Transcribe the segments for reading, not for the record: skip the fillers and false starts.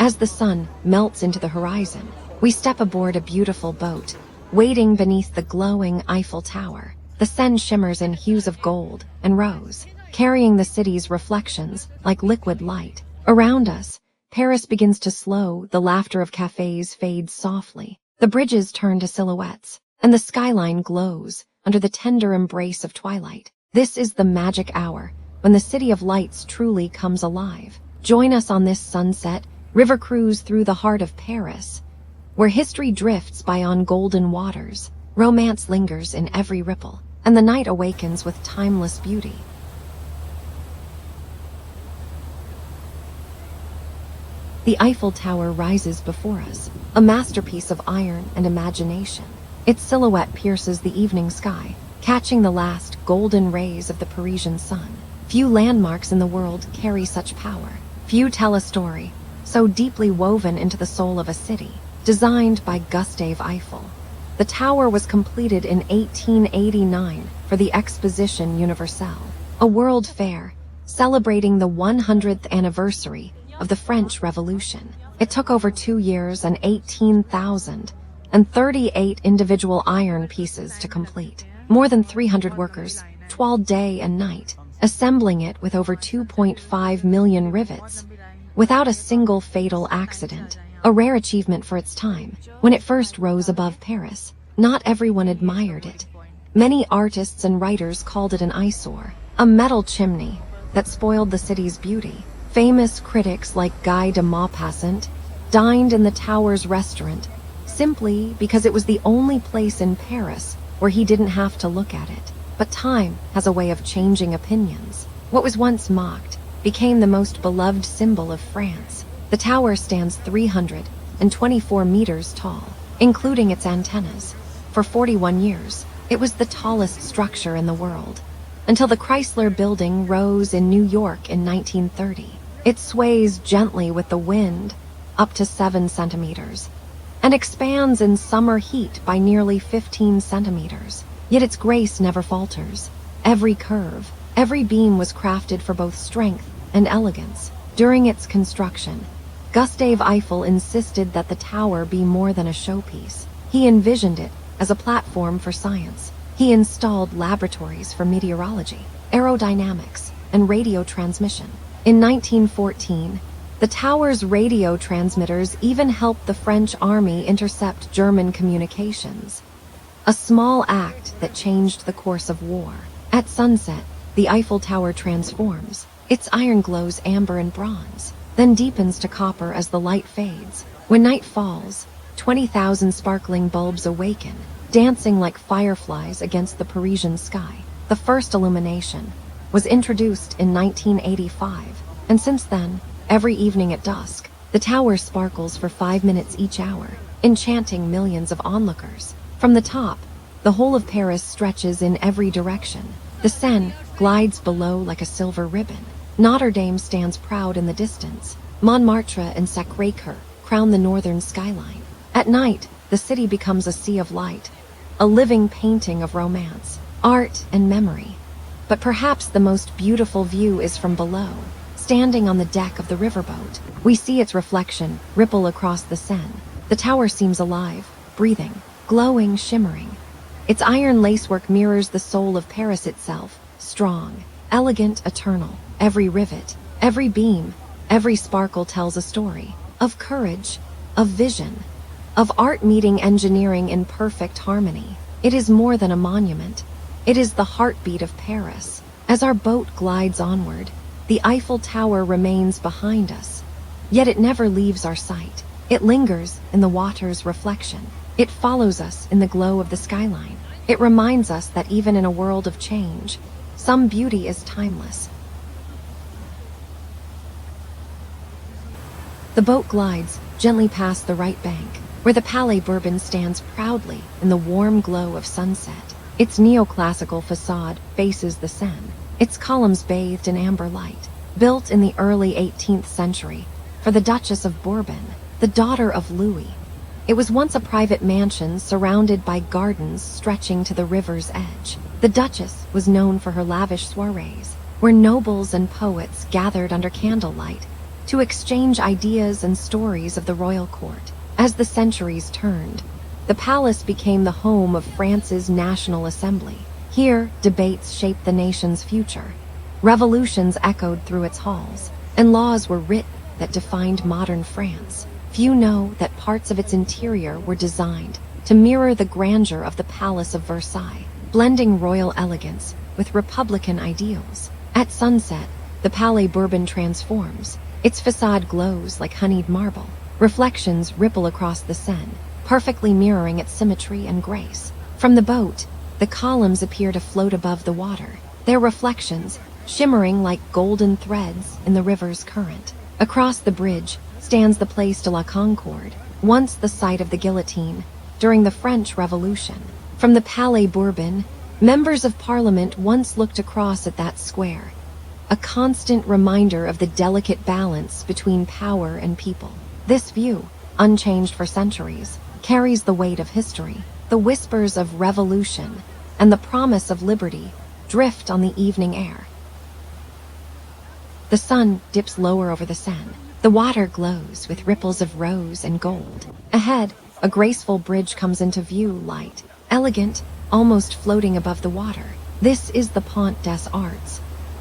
As the sun melts into the horizon, we step aboard a beautiful boat, waiting beneath the glowing Eiffel Tower. The Seine shimmers in hues of gold and rose, carrying the city's reflections like liquid light. Around us, Paris begins to slow, the laughter of cafes fades softly. The bridges turn to silhouettes, and the skyline glows under the tender embrace of twilight. This is the magic hour, when the City of Lights truly comes alive. Join us on this sunset river cruise through the heart of Paris, where history drifts by on golden waters, romance lingers in every ripple, and the night awakens with timeless beauty. The Eiffel Tower rises before us, a masterpiece of iron and imagination. Its silhouette pierces the evening sky, catching the last golden rays of the Parisian sun. Few landmarks in the world carry such power. Few tell a story so deeply woven into the soul of a city. Designed by Gustave Eiffel, the tower was completed in 1889 for the Exposition Universelle, a world fair celebrating the 100th anniversary of the French Revolution. It took over 2 years and 18,038 individual iron pieces to complete. More than 300 workers toiled day and night, assembling it with over 2.5 million rivets, without a single fatal accident, a rare achievement for its time. When it first rose above Paris, not everyone admired it. Many artists and writers called it an eyesore, a metal chimney that spoiled the city's beauty. Famous critics like Guy de Maupassant dined in the tower's restaurant simply because it was the only place in Paris where he didn't have to look at it. But time has a way of changing opinions. What was once mocked became the most beloved symbol of France. The tower stands 324 meters tall, including its antennas. For 41 years, it was the tallest structure in the world, until the Chrysler Building rose in New York in 1930. It sways gently with the wind, up to 7 centimeters, and expands in summer heat by nearly 15 centimeters. Yet its grace never falters. Every curve, every beam was crafted for both strength and elegance. During its construction, Gustave Eiffel insisted that the tower be more than a showpiece. He envisioned it as a platform for science. He installed laboratories for meteorology, aerodynamics, and radio transmission. In 1914, the tower's radio transmitters even helped the French army intercept German communications, a small act that changed the course of war. At sunset, the Eiffel Tower transforms. Its iron glows amber and bronze, then deepens to copper as the light fades. When night falls, 20,000 sparkling bulbs awaken, dancing like fireflies against the Parisian sky. The first illumination was introduced in 1985, and since then, every evening at dusk, the tower sparkles for 5 minutes each hour, enchanting millions of onlookers. From the top, the whole of Paris stretches in every direction. The Seine glides below like a silver ribbon. Notre Dame stands proud in the distance. Montmartre and Sacré-Cœur crown the northern skyline. At night, the city becomes a sea of light, a living painting of romance, art, and memory. But perhaps the most beautiful view is from below. Standing on the deck of the riverboat, we see its reflection ripple across the Seine. The tower seems alive, breathing, glowing, shimmering. Its iron lacework mirrors the soul of Paris itself, strong, elegant, eternal. Every rivet, every beam, every sparkle tells a story of courage, of vision, of art meeting engineering in perfect harmony. It is more than a monument. It is the heartbeat of Paris. As our boat glides onward, the Eiffel Tower remains behind us, yet it never leaves our sight. It lingers in the water's reflection. It follows us in the glow of the skyline. It reminds us that even in a world of change, some beauty is timeless. The boat glides gently past the right bank, where the Palais Bourbon stands proudly in the warm glow of sunset. Its neoclassical facade faces the Seine, its columns bathed in amber light. Built in the early 18th century for the Duchess of Bourbon, the daughter of Louis, it was once a private mansion surrounded by gardens stretching to the river's edge. The Duchess was known for her lavish soirees, where nobles and poets gathered under candlelight to to exchange ideas and stories of the royal court. As the centuries turned, the palace became the home of France's National Assembly. Here, debates shaped the nation's future. Revolutions echoed through its halls, and laws were written that defined modern France. Few know that parts of its interior were designed to mirror the grandeur of the Palace of Versailles, blending royal elegance with republican ideals. At sunset, the Palais Bourbon transforms. Its facade glows like honeyed marble. Reflections ripple across the Seine, perfectly mirroring its symmetry and grace. From the boat, the columns appear to float above the water, their reflections shimmering like golden threads in the river's current. Across the bridge stands the Place de la Concorde, once the site of the guillotine during the French Revolution. From the Palais Bourbon, members of Parliament once looked across at that square, a constant reminder of the delicate balance between power and people. This view, unchanged for centuries, carries the weight of history. The whispers of revolution and the promise of liberty drift on the evening air. The sun dips lower over the Seine. The water glows with ripples of rose and gold. Ahead, a graceful bridge comes into view, light, elegant, almost floating above the water. This is the Pont des Arts,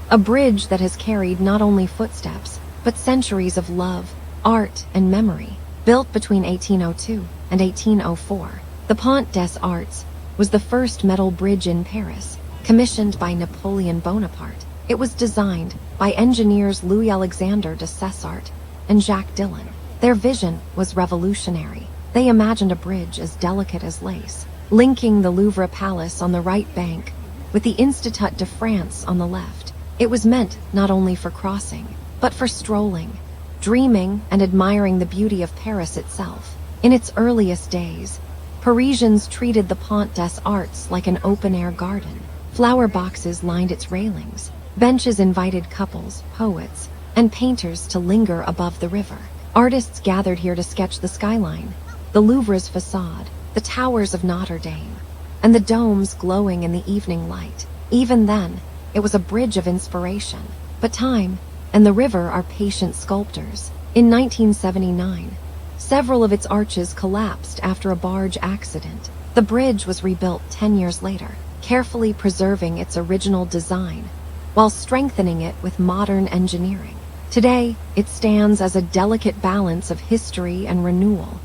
a bridge that has carried not only footsteps, but centuries of love, art, and memory. Built between 1802 and 1804, the Pont des Arts was the first metal bridge in Paris, commissioned by Napoleon Bonaparte. It was designed by engineers Louis-Alexandre de Cessart and Jacques Dillon. Their vision was revolutionary. They imagined a bridge as delicate as lace, linking the Louvre Palace on the right bank with the Institut de France on the left. It was meant not only for crossing, but for strolling, dreaming, and admiring the beauty of Paris itself. In its earliest days, Parisians treated the Pont des Arts like an open-air garden. Flower boxes lined its railings. Benches invited couples, poets, and painters to linger above the river. Artists gathered here to sketch the skyline, the Louvre's facade, the towers of Notre Dame, and the domes glowing in the evening light. Even then, it was a bridge of inspiration. But time and the river are patient sculptors. In 1979, several of its arches collapsed after a barge accident. The bridge was rebuilt 10 years later, carefully preserving its original design while strengthening it with modern engineering. Today, it stands as a delicate balance of history and renewal,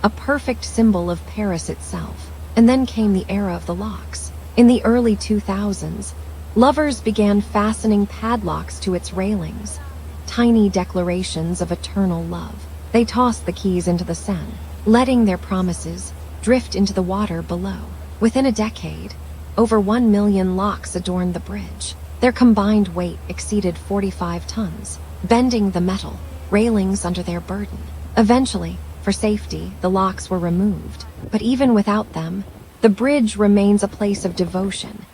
a perfect symbol of Paris itself. And then came the era of the locks. In the early 2000s, lovers began fastening padlocks to its railings, tiny declarations of eternal love. They tossed the keys into the Seine, letting their promises drift into the water below. Within a decade, over 1 million locks adorned the bridge. Their combined weight exceeded 45 tons, bending the metal railings under their burden. Eventually, for safety, the locks were removed. But even without them, the bridge remains a place of devotion,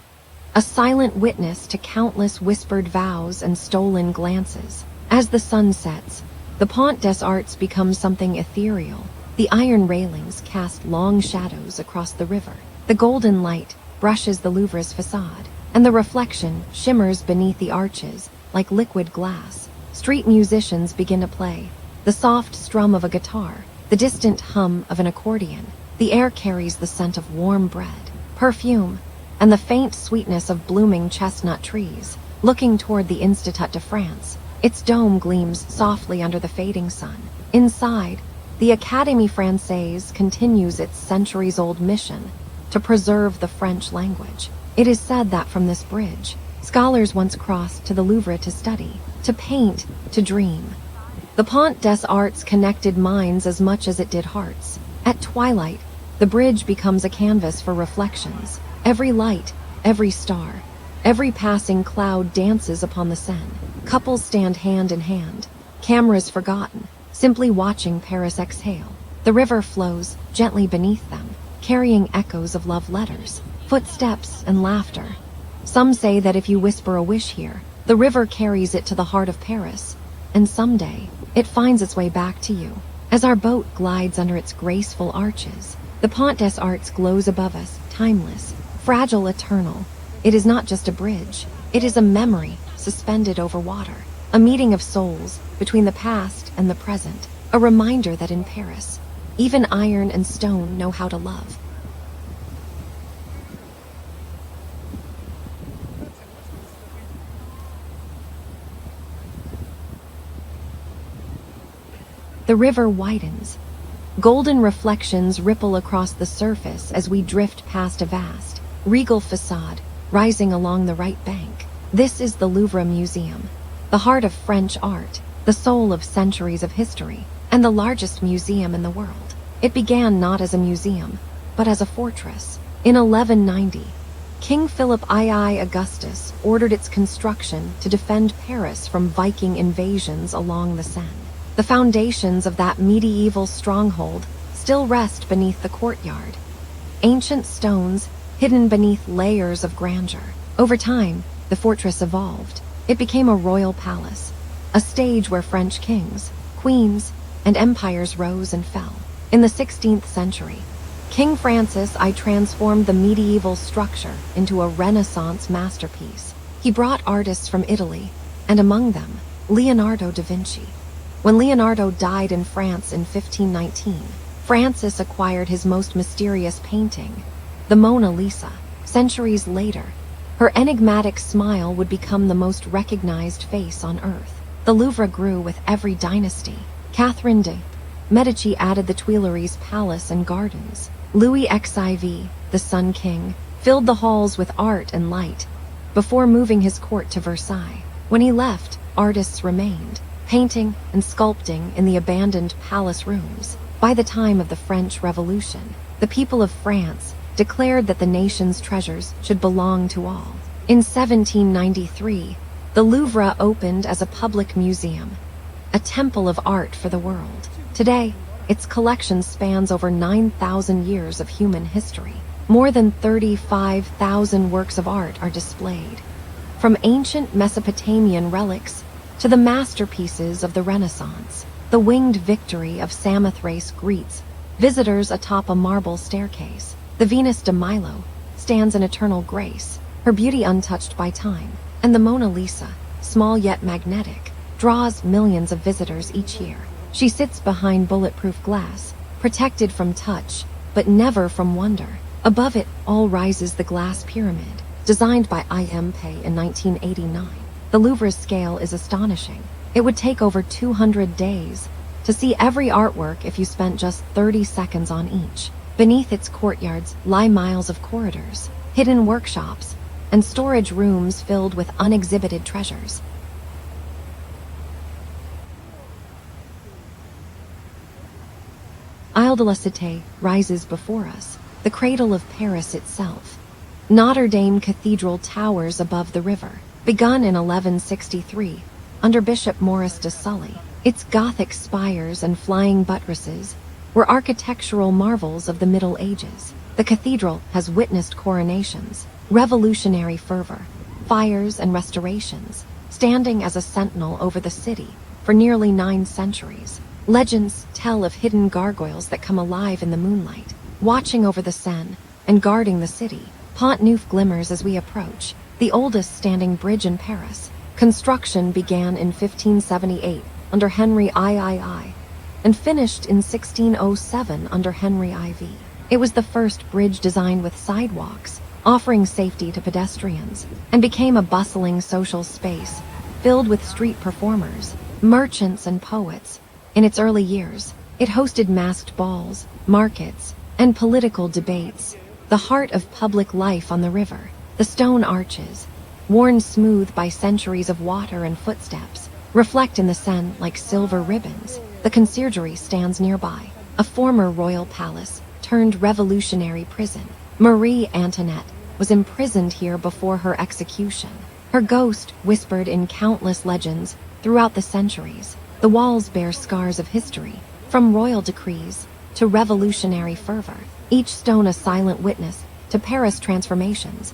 a silent witness to countless whispered vows and stolen glances. As the sun sets, the Pont des Arts becomes something ethereal. The iron railings cast long shadows across the river. The golden light brushes the Louvre's facade, and the reflection shimmers beneath the arches like liquid glass. Street musicians begin to play, the soft strum of a guitar, the distant hum of an accordion. The air carries the scent of warm bread, perfume, and the faint sweetness of blooming chestnut trees. Looking toward the Institut de France, its dome gleams softly under the fading sun. Inside, the Académie Française continues its centuries-old mission to preserve the French language. It is said that from this bridge, scholars once crossed to the Louvre to study, to paint, to dream. The Pont des Arts connected minds as much as it did hearts. At twilight, the bridge becomes a canvas for reflections. Every light, every star, every passing cloud dances upon the Seine. Couples stand hand in hand, cameras forgotten, simply watching Paris exhale. The river flows gently beneath them, carrying echoes of love letters, footsteps, and laughter. Some say that if you whisper a wish here, the river carries it to the heart of Paris, and someday, it finds its way back to you. As our boat glides under its graceful arches, the Pont des Arts glows above us, timeless, fragile, eternal. It is not just a bridge, it is a memory suspended over water. a meeting of souls between the past and the present, a reminder that in Paris, even iron and stone know how to love. The river widens. Golden reflections ripple across the surface as we drift past a vast, regal facade rising along the right bank. This is the Louvre Museum, the heart of French art, the soul of centuries of history, and the largest museum in the world. It began not as a museum, but as a fortress. In 1190, King Philip II Augustus ordered its construction to defend Paris from Viking invasions along the Seine. The foundations of that medieval stronghold still rest beneath the courtyard, ancient stones hidden beneath layers of grandeur. Over time, the fortress evolved. It became a royal palace, a stage where French kings, queens, and empires rose and fell. In the 16th century, King Francis I transformed the medieval structure into a Renaissance masterpiece. He brought artists from Italy, and among them, Leonardo da Vinci. When Leonardo died in France in 1519, Francis acquired his most mysterious painting, the Mona Lisa. Centuries later, her enigmatic smile would become the most recognized face on Earth. The Louvre grew with every dynasty. Catherine de' Medici added the Tuileries Palace and gardens. Louis XIV, the Sun King, filled the halls with art and light, before moving his court to Versailles. When he left, artists remained, painting and sculpting in the abandoned palace rooms. By the time of the French Revolution, the people of France declared that the nation's treasures should belong to all. In 1793, the Louvre opened as a public museum, a temple of art for the world. Today, its collection spans over 9,000 years of human history. More than 35,000 works of art are displayed, from ancient Mesopotamian relics to the masterpieces of the Renaissance. The winged Victory of Samothrace greets visitors atop a marble staircase. The Venus de Milo stands in eternal grace, her beauty untouched by time. And the Mona Lisa, small yet magnetic, draws millions of visitors each year. She sits behind bulletproof glass, protected from touch, but never from wonder. Above it all rises the glass pyramid, designed by I.M. Pei in 1989. The Louvre's scale is astonishing. It would take over 200 days to see every artwork if you spent just 30 seconds on each. Beneath its courtyards lie miles of corridors, hidden workshops, and storage rooms filled with unexhibited treasures. Isle de la Cité rises before us, the cradle of Paris itself. Notre Dame Cathedral towers above the river. Begun in 1163, under Bishop Maurice de Sully, its Gothic spires and flying buttresses were architectural marvels of the Middle Ages. The cathedral has witnessed coronations, revolutionary fervor, fires and restorations, standing as a sentinel over the city for nearly 9 centuries. Legends tell of hidden gargoyles that come alive in the moonlight, watching over the Seine and guarding the city. Pont Neuf glimmers as we approach, the oldest standing bridge in Paris. Construction began in 1578 under Henry III and finished in 1607 under Henry IV. It was the first bridge designed with sidewalks, offering safety to pedestrians, and became a bustling social space filled with street performers, merchants, and poets. In its early years, it hosted masked balls, markets, and political debates, the heart of public life on the river. The stone arches, worn smooth by centuries of water and footsteps, reflect in the Seine like silver ribbons. The conciergerie stands nearby, a former royal palace turned revolutionary prison. Marie Antoinette was imprisoned here before her execution. Her ghost whispered in countless legends throughout the centuries. The walls bear scars of history, from royal decrees to revolutionary fervor, each stone a silent witness to Paris transformations.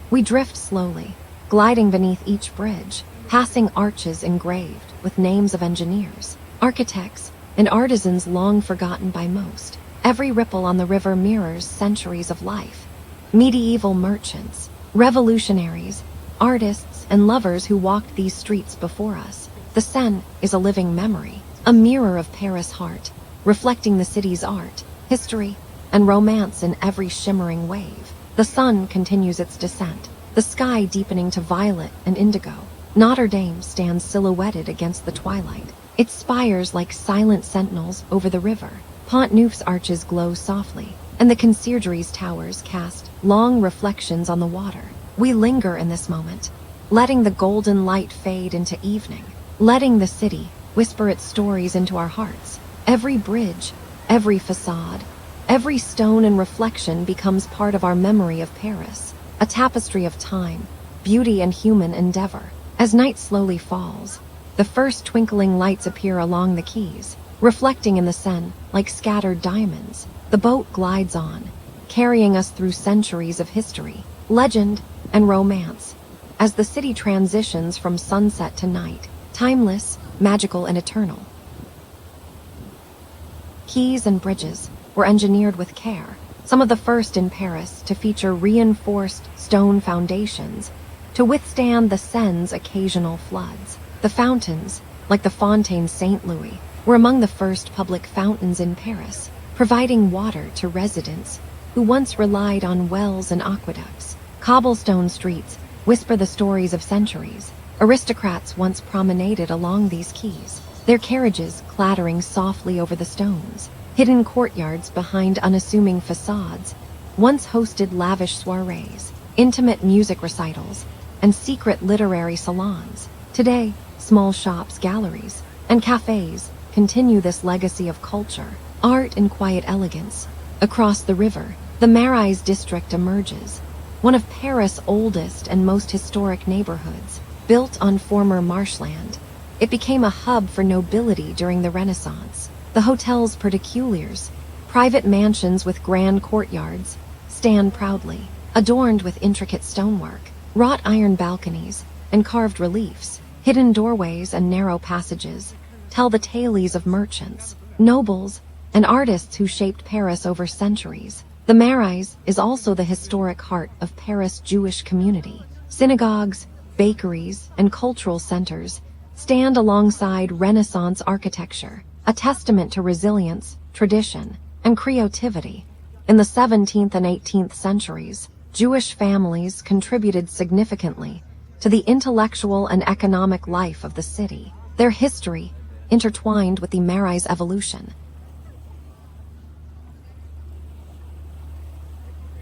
We drift slowly, gliding beneath each bridge, passing arches engraved with names of engineers, architects, and artisans long forgotten by most. Every ripple on the river mirrors centuries of life. Medieval merchants, revolutionaries, artists, and lovers who walked these streets before us. The Seine is a living memory, a mirror of Paris' heart, reflecting the city's art, history, and romance in every shimmering wave. The sun continues its descent, the sky deepening to violet and indigo. Notre Dame stands silhouetted against the twilight, its spires like silent sentinels over the river. Pont Neuf's arches glow softly, and the Conciergeries towers cast long reflections on the water. We linger in this moment, letting the golden light fade into evening, letting the city whisper its stories into our hearts. Every bridge, every facade, every stone and reflection becomes part of our memory of Paris, a tapestry of time, beauty, and human endeavor. As night slowly falls, the first twinkling lights appear along the quays, reflecting in the Seine like scattered diamonds. The boat glides on, carrying us through centuries of history, legend, and romance. As the city transitions from sunset to night, timeless, magical, and eternal. Quays and bridges were engineered with care, some of the first in Paris to feature reinforced stone foundations to withstand the Seine's occasional floods. The fountains, like the Fontaine Saint-Louis, were among the first public fountains in Paris, providing water to residents who once relied on wells and aqueducts. Cobblestone streets whisper the stories of centuries. Aristocrats once promenaded along these quays, their carriages clattering softly over the stones. Hidden courtyards behind unassuming facades once hosted lavish soirees, intimate music recitals, and secret literary salons. Today, small shops, galleries, and cafes continue this legacy of culture, art, and quiet elegance. Across the river, the Marais district emerges, one of Paris' oldest and most historic neighborhoods. Built on former marshland, it became a hub for nobility during the Renaissance. The hotels particuliers, private mansions with grand courtyards, stand proudly, adorned with intricate stonework, wrought iron balconies, and carved reliefs. Hidden doorways and narrow passages tell the tales of merchants, nobles, and artists who shaped Paris over centuries. The Marais is also the historic heart of Paris' Jewish community. Synagogues, bakeries, and cultural centers stand alongside Renaissance architecture, a testament to resilience, tradition, and creativity. In the 17th and 18th centuries, Jewish families contributed significantly to the intellectual and economic life of the city, their history intertwined with the Marais' evolution.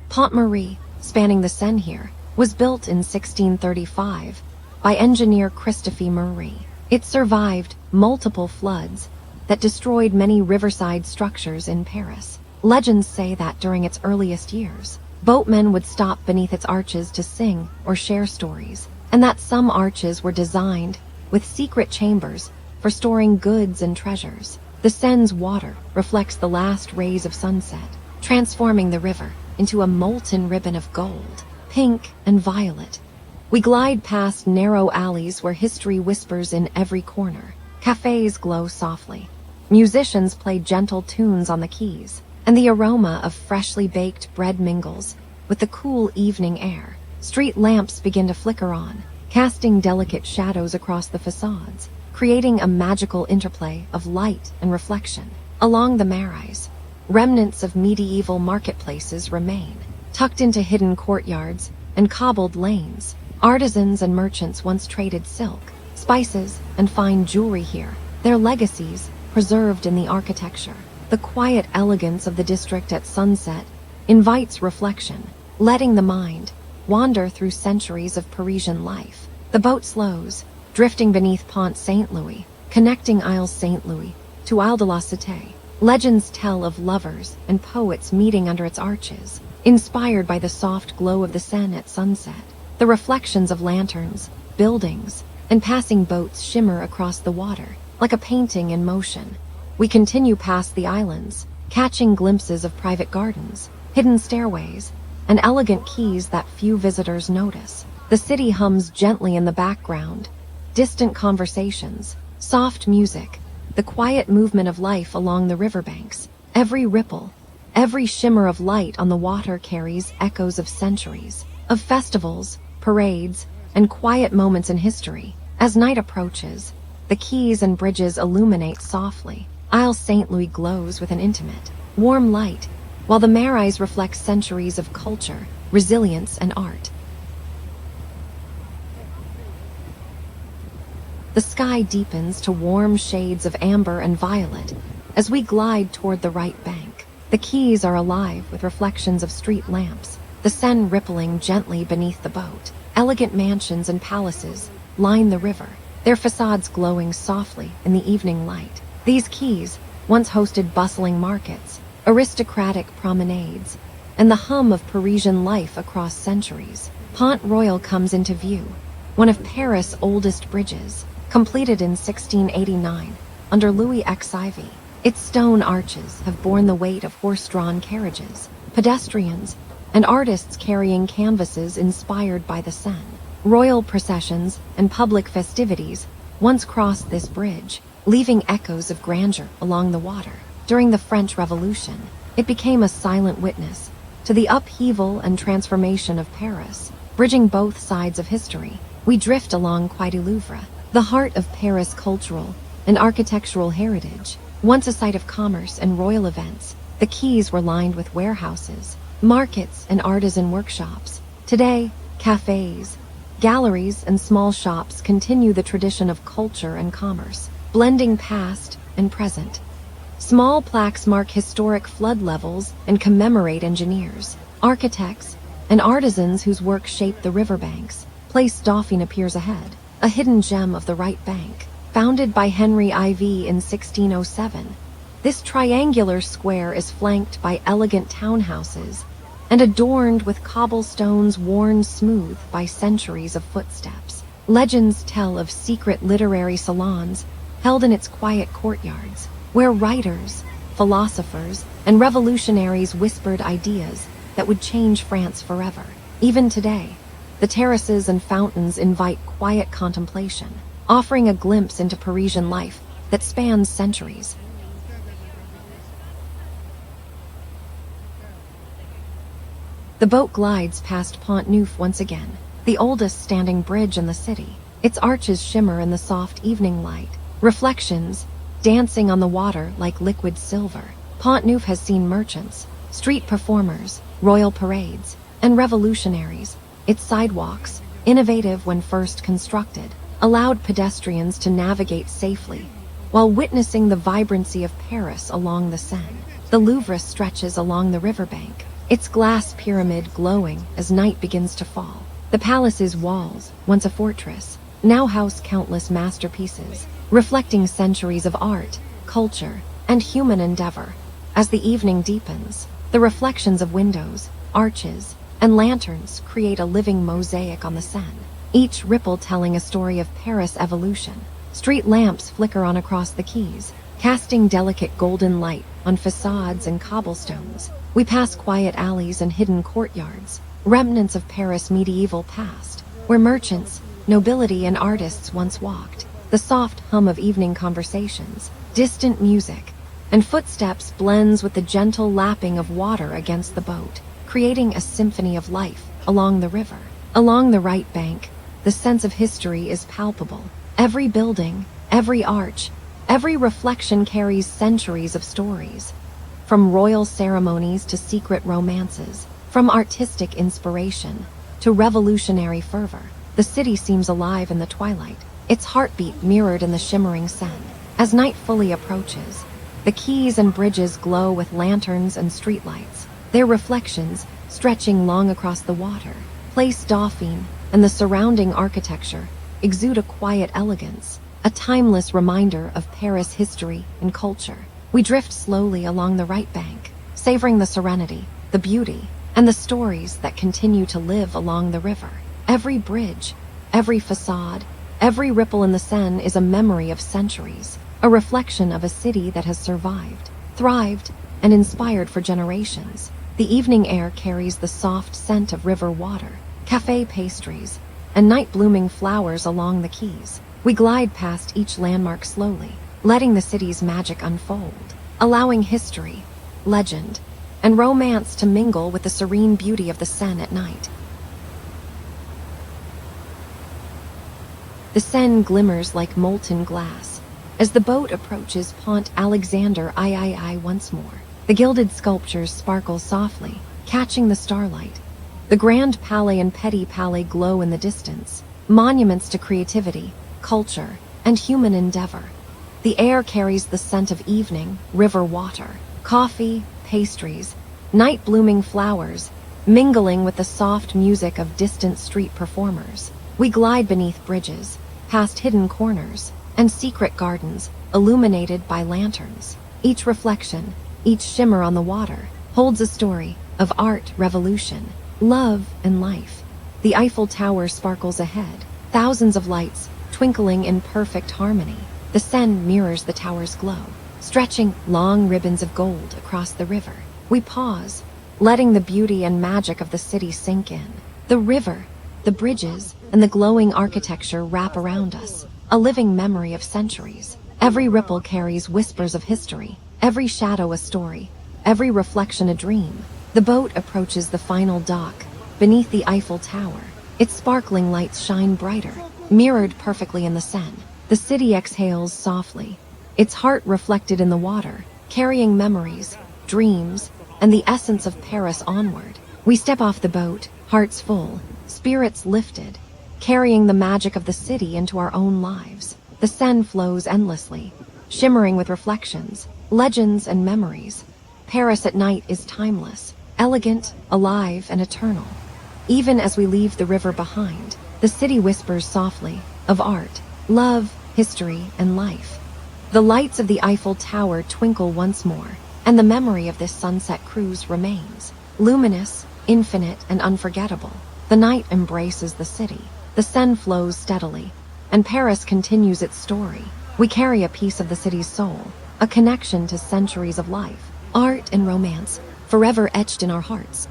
Pont Marie, spanning the Seine here, was built in 1635 by engineer Christophe Marie. It survived multiple floods that destroyed many riverside structures in Paris. Legends say that during its earliest years, boatmen would stop beneath its arches to sing or share stories, and that some arches were designed with secret chambers for storing goods and treasures. The Seine's water reflects the last rays of sunset, transforming the river into a molten ribbon of gold, pink, and violet. We glide past narrow alleys where history whispers in every corner. Cafes glow softly. Musicians play gentle tunes on the quays, and the aroma of freshly baked bread mingles with the cool evening air. Street lamps begin to flicker on, casting delicate shadows across the facades, creating a magical interplay of light and reflection. Along the Marais, remnants of medieval marketplaces remain, tucked into hidden courtyards and cobbled lanes. Artisans and merchants once traded silk, spices, and fine jewelry here, their legacies preserved in the architecture. The quiet elegance of the district at sunset invites reflection, letting the mind wander through centuries of Parisian life. The boat slows, drifting beneath Pont Saint-Louis, connecting Isles Saint-Louis to Isle de la Cité. Legends tell of lovers and poets meeting under its arches, inspired by the soft glow of the Seine at sunset. The reflections of lanterns, buildings, and passing boats shimmer across the water, like a painting in motion. We continue past the islands, catching glimpses of private gardens, hidden stairways, and elegant quays that few visitors notice. The city hums gently in the background, distant conversations, soft music, the quiet movement of life along the riverbanks. Every ripple, every shimmer of light on the water carries echoes of centuries, of festivals, parades, and quiet moments in history. As night approaches, the quays and bridges illuminate softly. Isle St. Louis glows with an intimate, warm light, while the Marais reflect centuries of culture, resilience, and art. The sky deepens to warm shades of amber and violet as we glide toward the right bank. The quays are alive with reflections of street lamps, the Seine rippling gently beneath the boat. Elegant mansions and palaces line the river, their facades glowing softly in the evening light. These quays once hosted bustling markets, aristocratic promenades, and the hum of Parisian life across centuries. Pont Royal comes into view, one of Paris' oldest bridges, completed in 1689 under Louis XIV. Its stone arches have borne the weight of horse-drawn carriages, pedestrians, and artists carrying canvases inspired by the Seine. Royal processions and public festivities once crossed this bridge, leaving echoes of grandeur along the water. During the French Revolution, it became a silent witness to the upheaval and transformation of Paris. Bridging both sides of history, we drift along Quai du Louvre, the heart of Paris' cultural and architectural heritage. Once a site of commerce and royal events, the quays were lined with warehouses, markets, and artisan workshops. Today, cafes, galleries, and small shops continue the tradition of culture and commerce, blending past and present. Small plaques mark historic flood levels and commemorate engineers, architects, and artisans whose work shaped the riverbanks. Place Dauphine appears ahead, a hidden gem of the right bank. Founded by Henry IV in 1607, this triangular square is flanked by elegant townhouses and adorned with cobblestones worn smooth by centuries of footsteps. Legends tell of secret literary salons held in its quiet courtyards, where writers, philosophers, and revolutionaries whispered ideas that would change France forever. Even today, the terraces and fountains invite quiet contemplation, offering a glimpse into Parisian life that spans centuries. The boat glides past Pont Neuf once again, the oldest standing bridge in the city. Its arches shimmer in the soft evening light, reflections dancing on the water like liquid silver. Pont Neuf has seen merchants, street performers, royal parades, and revolutionaries. Its sidewalks, innovative when first constructed, allowed pedestrians to navigate safely while witnessing the vibrancy of Paris along the Seine. The Louvre stretches along the riverbank, its glass pyramid glowing as night begins to fall. The palace's walls, once a fortress, now house countless masterpieces, reflecting centuries of art, culture, and human endeavor. As the evening deepens, the reflections of windows, arches, and lanterns create a living mosaic on the Seine, each ripple telling a story of Paris' evolution. Street lamps flicker on across the quays, casting delicate golden light on facades and cobblestones. We pass quiet alleys and hidden courtyards, remnants of Paris' medieval past, where merchants, nobility, and artists once walked. The soft hum of evening conversations, distant music, and footsteps blends with the gentle lapping of water against the boat, creating a symphony of life along the river. Along the right bank, the sense of history is palpable. Every building, every arch, every reflection carries centuries of stories. From royal ceremonies to secret romances, from artistic inspiration to revolutionary fervor, the city seems alive in the twilight, its heartbeat mirrored in the shimmering Seine. As night fully approaches, the quays and bridges glow with lanterns and streetlights, their reflections stretching long across the water. Place Dauphine and the surrounding architecture exude a quiet elegance, a timeless reminder of Paris history and culture. We drift slowly along the right bank, savoring the serenity, the beauty, and the stories that continue to live along the river. Every bridge, every facade, every ripple in the Seine is a memory of centuries, a reflection of a city that has survived, thrived, and inspired for generations. The evening air carries the soft scent of river water, cafe pastries, and night-blooming flowers along the quays. We glide past each landmark slowly, letting the city's magic unfold, allowing history, legend, and romance to mingle with the serene beauty of the Seine at night. The Seine glimmers like molten glass. As the boat approaches Pont Alexander III once more, the gilded sculptures sparkle softly, catching the starlight. The Grand Palais and Petit Palais glow in the distance, monuments to creativity, culture, and human endeavor. The air carries the scent of evening, river water, coffee, pastries, night-blooming flowers, mingling with the soft music of distant street performers. We glide beneath bridges, past hidden corners, and secret gardens illuminated by lanterns. Each reflection, each shimmer on the water, holds a story of art, revolution, love, and life. The Eiffel Tower sparkles ahead, thousands of lights twinkling in perfect harmony. The Seine mirrors the tower's glow, stretching long ribbons of gold across the river. We pause, letting the beauty and magic of the city sink in. The river, the bridges, and the glowing architecture wrap around us, a living memory of centuries. Every ripple carries whispers of history, every shadow a story, every reflection a dream. The boat approaches the final dock, beneath the Eiffel Tower. Its sparkling lights shine brighter, mirrored perfectly in the Seine. The city exhales softly, its heart reflected in the water, carrying memories, dreams, and the essence of Paris onward. We step off the boat, hearts full, spirits lifted, carrying the magic of the city into our own lives. The Seine flows endlessly, shimmering with reflections, legends, and memories. Paris at night is timeless, elegant, alive, and eternal. Even as we leave the river behind, the city whispers softly of art, love, history, and life. The lights of the Eiffel Tower twinkle once more, and the memory of this sunset cruise remains, luminous, infinite, and unforgettable. The night embraces the city. The Seine flows steadily, and Paris continues its story. We carry a piece of the city's soul, a connection to centuries of life, art, and romance, forever etched in our hearts.